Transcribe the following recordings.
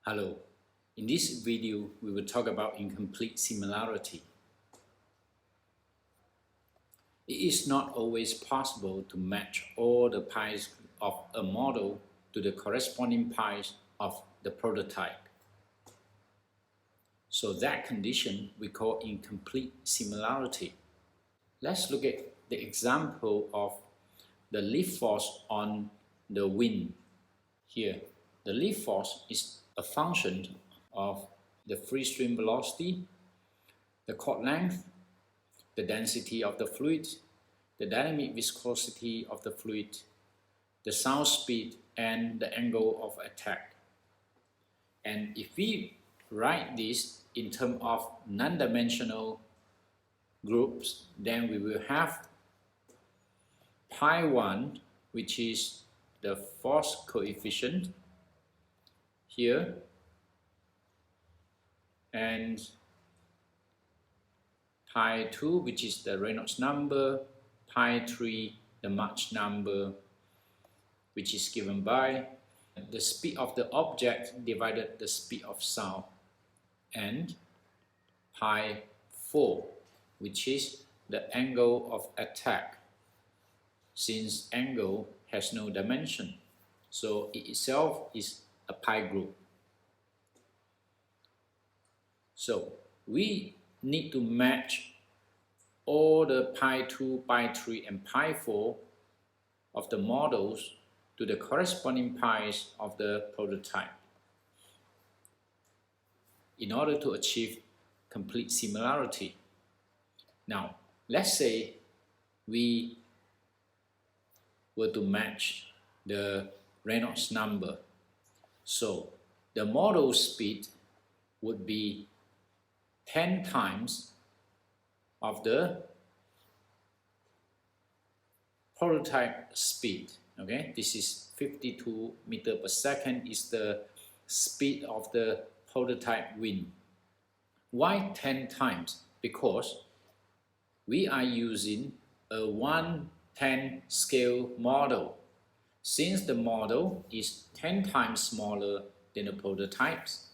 Hello, in this video we will talk about incomplete similarity. It is not always possible to match all the pies of a model to the corresponding pies of the prototype. So that condition we call incomplete similarity. Let's look at the example of the lift force on the wind. Here, the lift force is a function of the free stream velocity, the chord length, the density of the fluid, the dynamic viscosity of the fluid, the sound speed, and the angle of attack. And if we write this in terms of non-dimensional groups, then we will have pi 1, which is the force coefficient here, and pi 2, which is the Reynolds number, pi 3, the Mach number, which is given by the speed of the object divided the speed of sound, and pi 4, which is the angle of attack, since angle has no dimension, so it itself is a pi group. So we need to match all the pi 2, pi 3, and pi 4 of the models to the corresponding pies of the prototype in order to achieve complete similarity. Now, let's say we were to match the Reynolds number. So the model speed would be 10 times of the prototype speed. Okay, this is 52 meters per second is the speed of the prototype wind. Why 10 times? Because we are using a 1/10 scale model. Since the model is 10 times smaller than the prototypes,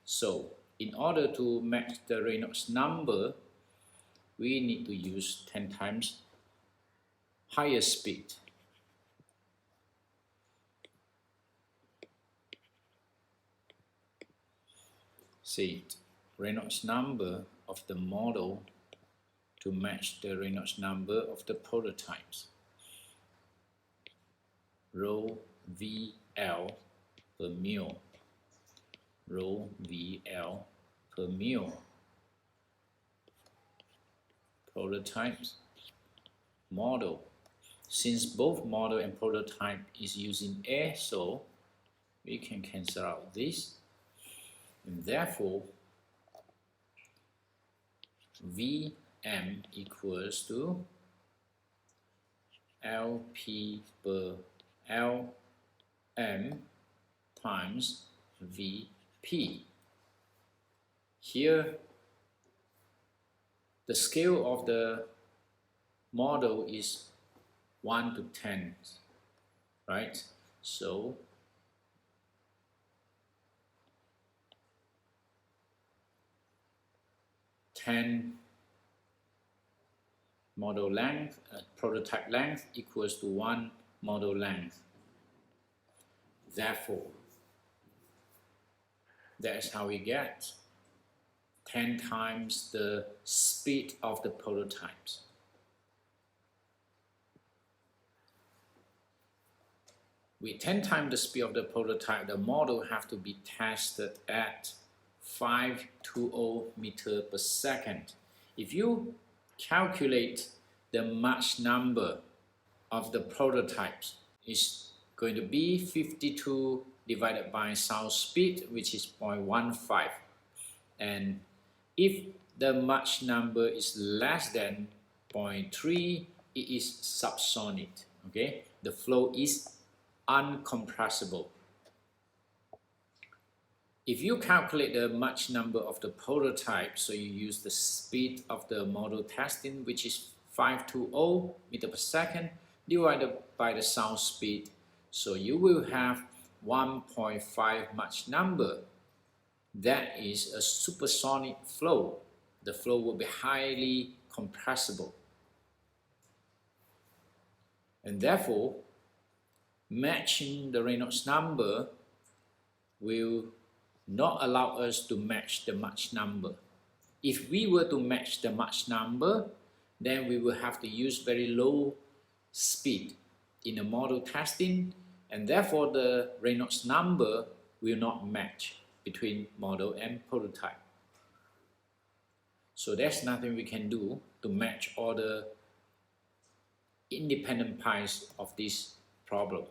so in order to match the Reynolds number, we need to use 10 times higher speed. See, Reynolds number of the model to match the Reynolds number of the prototypes. Rho VL per mil, rho VL per mil. Prototypes, model. Since both model and prototype is using air, so we can cancel out this, and therefore Vm equals to Lp per Lm times Vp. Here, the scale of the model is 1 to 10, right? So model length, prototype length equals to 1 model length. Therefore, that's how we get 10 times the speed of the prototypes. With 10 times the speed of the prototype, the model have to be tested at 520 meters per second. If you calculate the Mach number of the prototypes, it's going to be 52 divided by sound speed, which is 0.15. And if the Mach number is less than 0.3, it is subsonic. Okay, the flow is uncompressible. If you calculate the Mach number of the prototype, so you use the speed of the model testing, which is 520 meters per second, divided by the sound speed, so you will have 1.5 Mach number, that is a supersonic flow. The flow will be highly compressible. And therefore, matching the Reynolds number will not allow us to match the Mach number. If we were to match the Mach number, then we will have to use very low speed in the model testing, and therefore the Reynolds number will not match between model and prototype. So there's nothing we can do to match all the independent pies of this problem.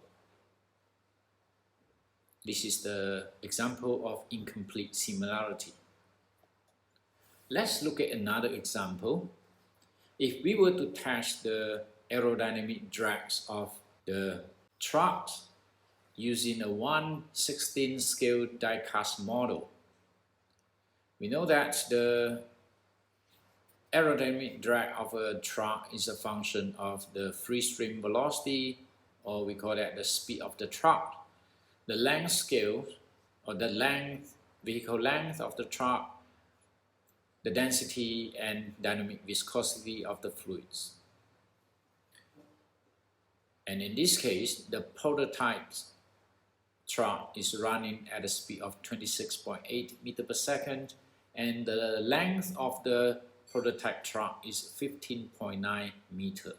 This is the example of incomplete similarity. Let's look at another example. If we were to test the aerodynamic drags of the truck using a 1/16 scale die-cast model, we know that the aerodynamic drag of a truck is a function of the free stream velocity, or we call that the speed of the truck, the length scale, or the vehicle length of the truck, the density and dynamic viscosity of the fluids. And in this case, the prototype truck is running at a speed of 26.8 meters per second, and the length of the prototype truck is 15.9 meters.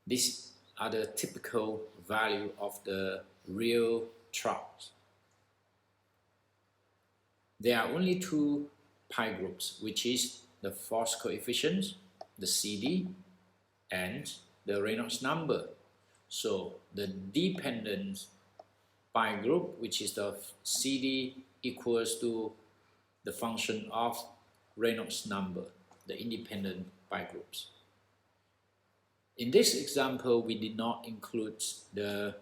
These are the typical value of the real trucks. There are only two pi groups, which is the force coefficient, the CD, and the Reynolds number. So the dependent pi group, which is the CD, equals to the function of Reynolds number, the independent pi groups. In this example, we did not include the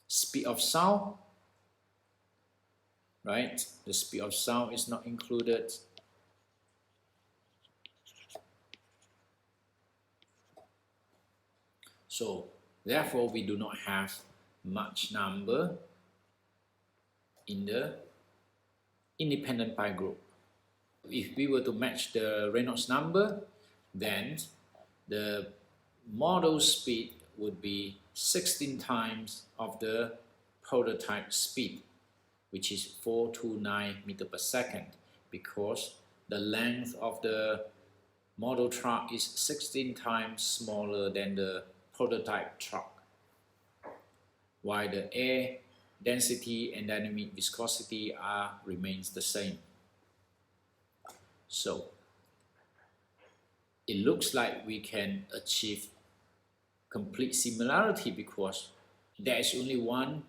speed of sound, right? The speed of sound is not included. So therefore, we do not have Mach number in the independent pi group. If we were to match the Reynolds number, then the model speed would be 16 times of the prototype speed, which is 429 meters per second, because the length of the model truck is 16 times smaller than the prototype truck, while the air density and dynamic viscosity remains the same. So it looks like we can achieve complete similarity because there is only one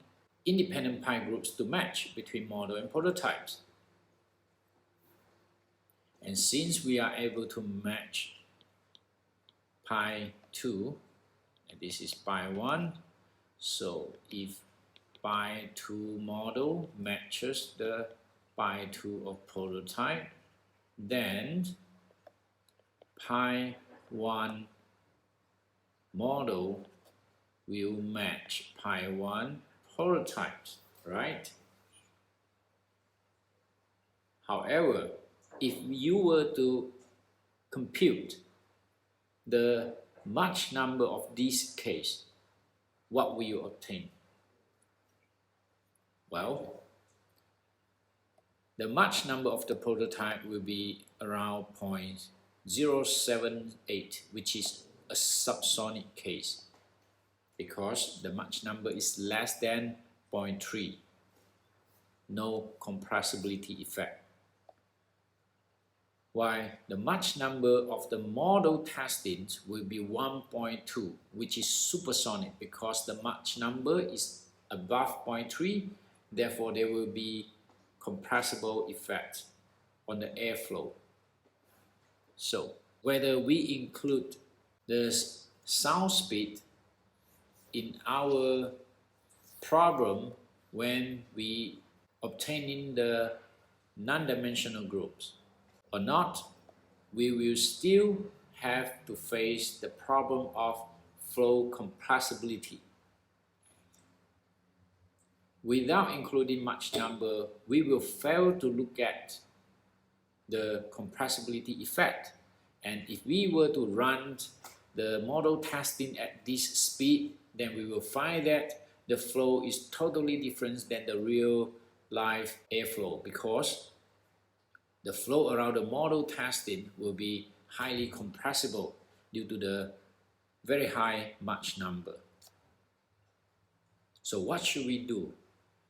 independent pi groups to match between model and prototypes. And since we are able to match pi 2, and this is pi 1, so if pi 2 model matches the pi 2 of prototype, then pi 1 model will match pi 1 prototypes, right? However, if you were to compute the Mach number of this case, what will you obtain? Well, the Mach number of the prototype will be around 0.078, which is a subsonic case, because the Mach number is less than 0.3, no compressibility effect. While the Mach number of the model testings will be 1.2, which is supersonic, because the Mach number is above 0.3, therefore there will be compressible effect on the airflow. So whether we include the sound speed in our problem when we obtaining the non-dimensional groups or not, we will still have to face the problem of flow compressibility. without including Mach number, we will fail to look at the compressibility effect. And if we were to run the model testing at this speed, then we will find that the flow is totally different than the real life airflow, because the flow around the model testing will be highly compressible due to the very high Mach number. So what should we do?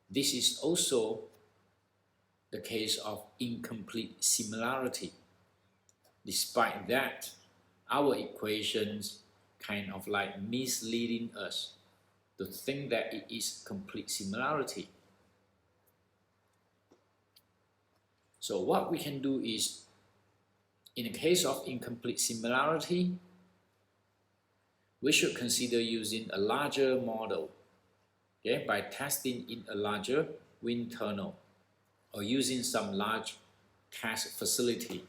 This is also the case of incomplete similarity. Despite that, our equations kind of like misleading us to think that it is complete similarity. So what we can do is, in the case of incomplete similarity, we should consider using a larger model, okay, by testing in a larger wind tunnel or using some large test facility.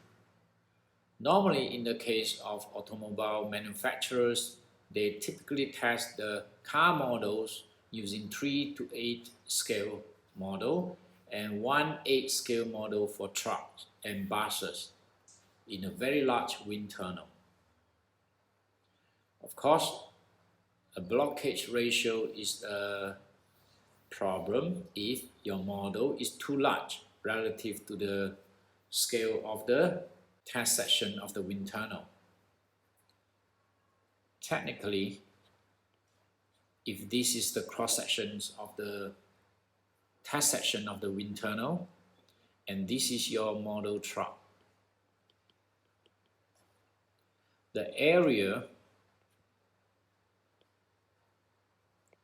Normally, in the case of automobile manufacturers, they typically test the car models using 3 to 8 scale model and 1/8 scale model for trucks and buses in a very large wind tunnel. Of course, a blockage ratio is a problem if your model is too large relative to the scale of the test section of the wind tunnel. Technically, if this is the cross sections of the test section of the wind tunnel and this is your model truck, the area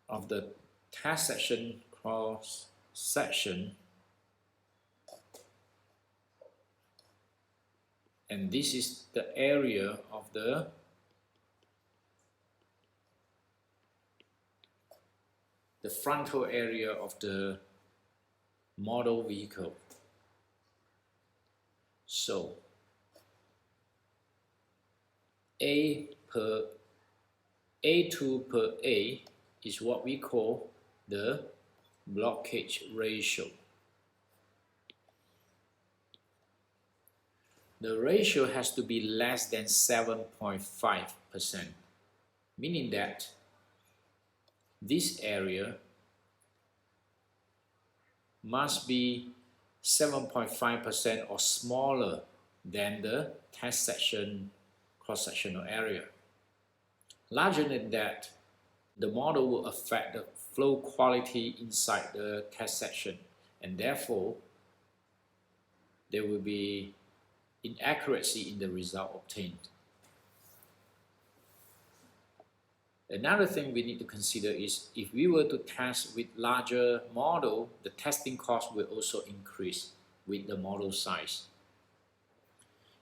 of the test section cross section, and this is the area of the frontal area of the model vehicle. So A2 per A is what we call the blockage ratio. The ratio has to be less than 7.5%, meaning that this area must be 7.5% or smaller than the test section cross-sectional area. Larger than that, the model will affect the flow quality inside the test section, and therefore there will be inaccuracy in the result obtained. Another thing we need to consider is if we were to test with larger model, the testing cost will also increase with the model size.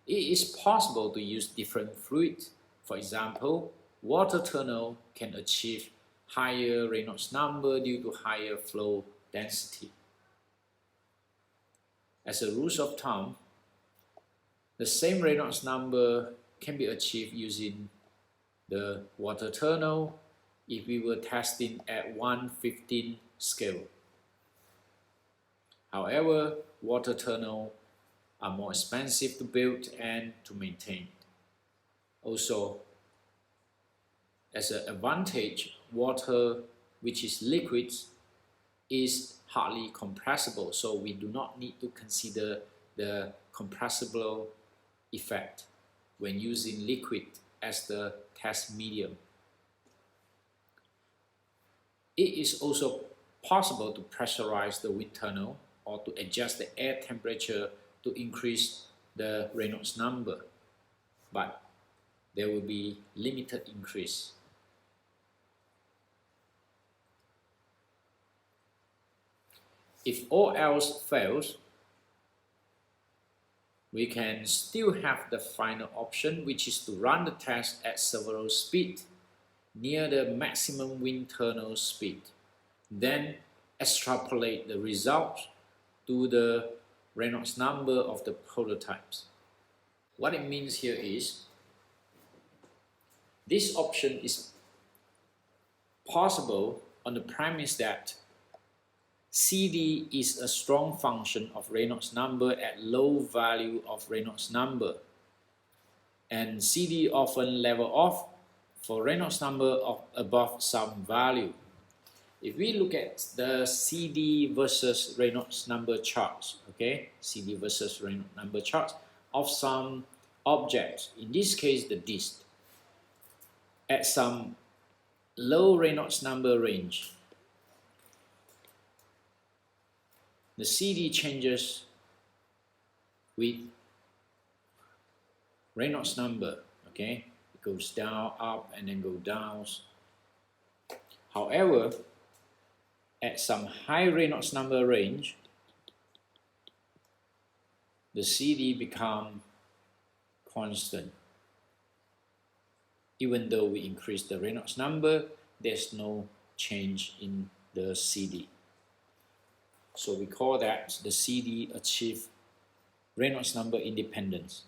It is possible to use different fluids. For example, water tunnel can achieve higher Reynolds number due to higher flow density. As a rule of thumb, the same Reynolds number can be achieved using the water tunnel if we were testing at 1/15 scale. However, water tunnel are more expensive to build and to maintain. Also, as an advantage, water which is liquid is hardly compressible, so we do not need to consider the compressible effect when using liquid as the test medium. It is also possible to pressurize the wind tunnel or to adjust the air temperature to increase the Reynolds number, but there will be limited increase. If all else fails, we can still have the final option, which is to run the test at several speeds near the maximum wind tunnel speed, then extrapolate the results to the Reynolds number of the prototypes. What it means here is this option is possible on the premise that CD is a strong function of Reynolds number at low value of Reynolds number, and CD often level off for Reynolds number of above some value. If we look at the CD versus Reynolds number charts, okay, CD versus Reynolds number charts of some objects, in this case the disc, at some low Reynolds number range, the CD changes with Reynolds number, okay, it goes down, up, and then go down. However, at some high Reynolds number range, the CD become constant. Even though we increase the Reynolds number, there's no change in the CD. So we call that the CD achieve Reynolds number independence.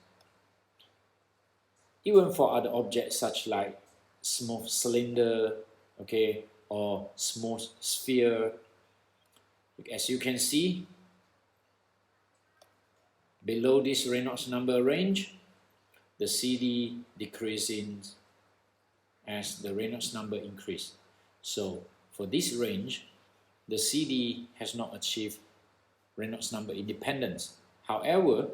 Even for other objects such like smooth cylinder, okay, or smooth sphere, as you can see, below this Reynolds number range, the CD decreases as the Reynolds number increase. So for this range, the CD has not achieved Reynolds number independence. However,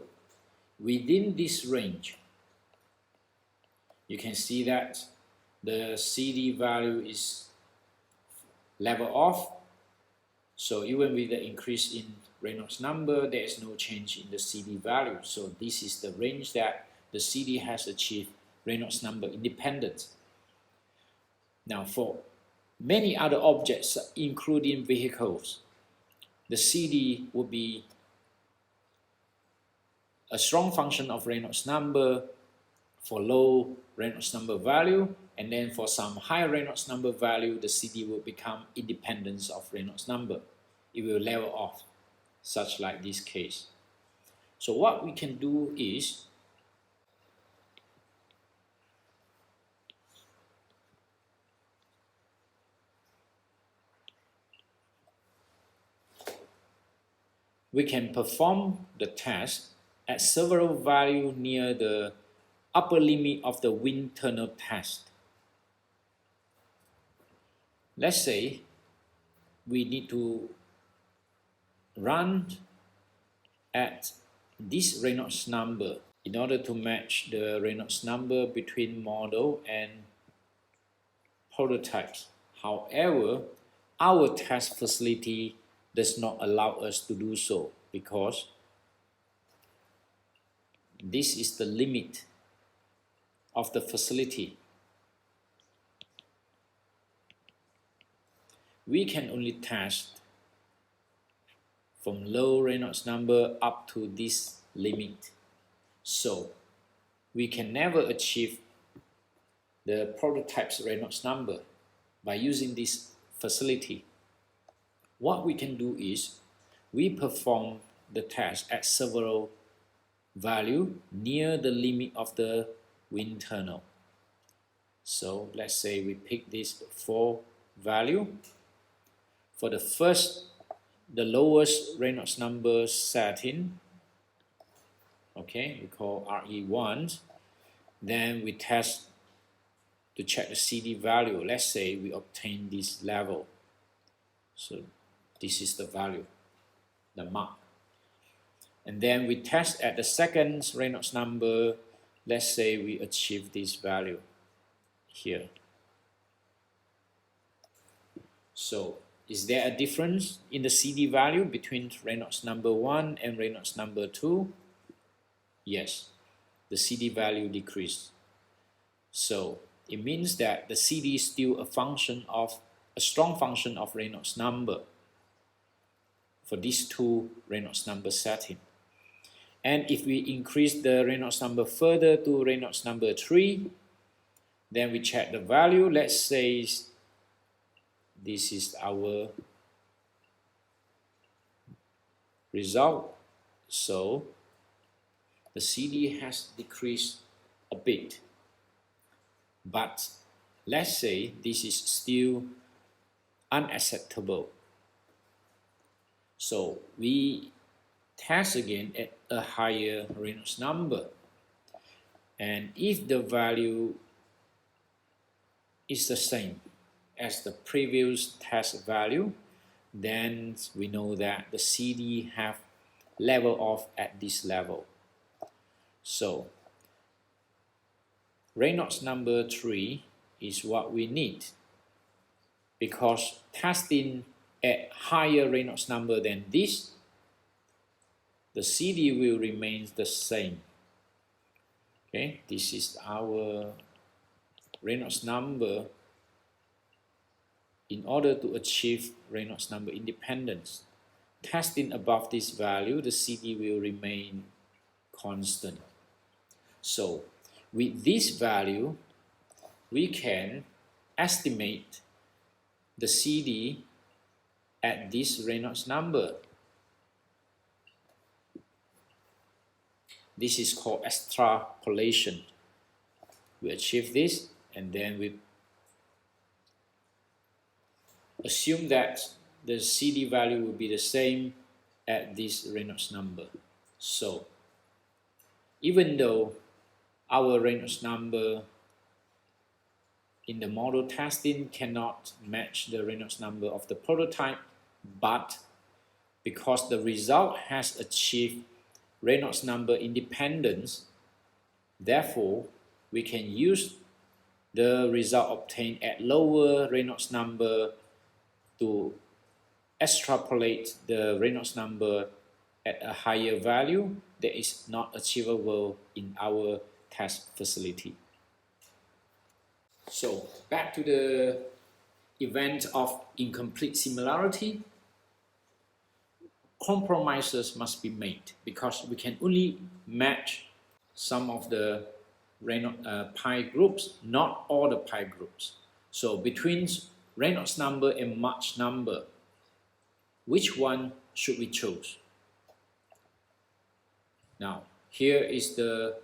within this range, you can see that the CD value is level off. So even with the increase in Reynolds number, there is no change in the CD value. So this is the range that the CD has achieved Reynolds number independence. Now for many other objects, including vehicles, the CD would be a strong function of Reynolds number for low Reynolds number value, and then for some high Reynolds number value, the CD will become independent of Reynolds number. It will level off, such like this case. So what we can do is we can perform the test at several values near the upper limit of the wind tunnel test. Let's say we need to run at this Reynolds number in order to match the Reynolds number between model and prototypes. However, our test facility does not allow us to do so because this is the limit of the facility. We can only test from low Reynolds number up to this limit. So we can never achieve the prototype's Reynolds number by using this facility. What we can do is we perform the test at several values near the limit of the wind tunnel. So let's say we pick this 4 value. For the first, the lowest Reynolds number setting, okay, we call RE1. Then we test to check the CD value. Let's say we obtain this level. So this is the value, the mark. And then we test at the second Reynolds number. Let's say we achieve this value here. So is there a difference in the CD value between Reynolds number 1 and Reynolds number 2? Yes, the CD value decreased. So it means that the CD is still a strong function of Reynolds number for these two Reynolds number setting. And if we increase the Reynolds number further to Reynolds number 3, then we check the value. Let's say this is our result. So the CD has decreased a bit. But let's say this is still unacceptable. So we test again at a higher Reynolds number, and if the value is the same as the previous test value, then we know that the CD have level off at this level. So Reynolds number 3 is what we need, because testing at higher Reynolds number than this, the CD will remain the same. Okay, this is our Reynolds number. In order to achieve Reynolds number independence, testing above this value, the CD will remain constant. So with this value, we can estimate the CD at this Reynolds number. This is called extrapolation. We achieve this, and then we assume that the CD value will be the same at this Reynolds number. So even though our Reynolds number in the model testing cannot match the Reynolds number of the prototype, but because the result has achieved Reynolds number independence, therefore we can use the result obtained at lower Reynolds number to extrapolate the Reynolds number at a higher value that is not achievable in our test facility. So back to the event of incomplete similarity. Compromises must be made, because we can only match some of the pi groups, not all the pi groups. So between Reynolds number and Mach number, which one should we choose? Now, here is the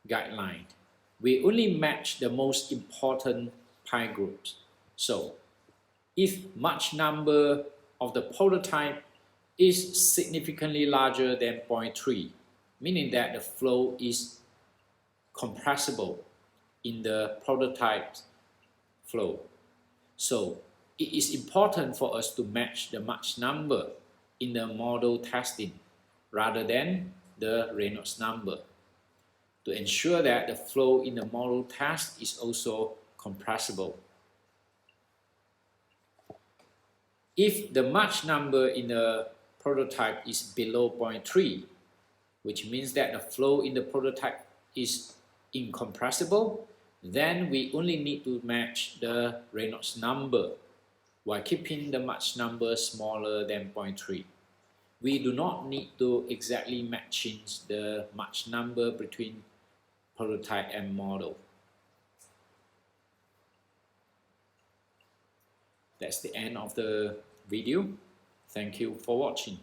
guideline. We only match the most important pi groups. So if Mach number of the prototype is significantly larger than 0.3, meaning that the flow is compressible in the prototype flow. So it is important for us to match the Mach number in the model testing rather than the Reynolds number, to ensure that the flow in the model test is also compressible. If the Mach number in the prototype is below 0.3, which means that the flow in the prototype is incompressible, then we only need to match the Reynolds number while keeping the Mach number smaller than 0.3. We do not need to exactly match the Mach number between prototype and model. That's the end of the video. Thank you for watching.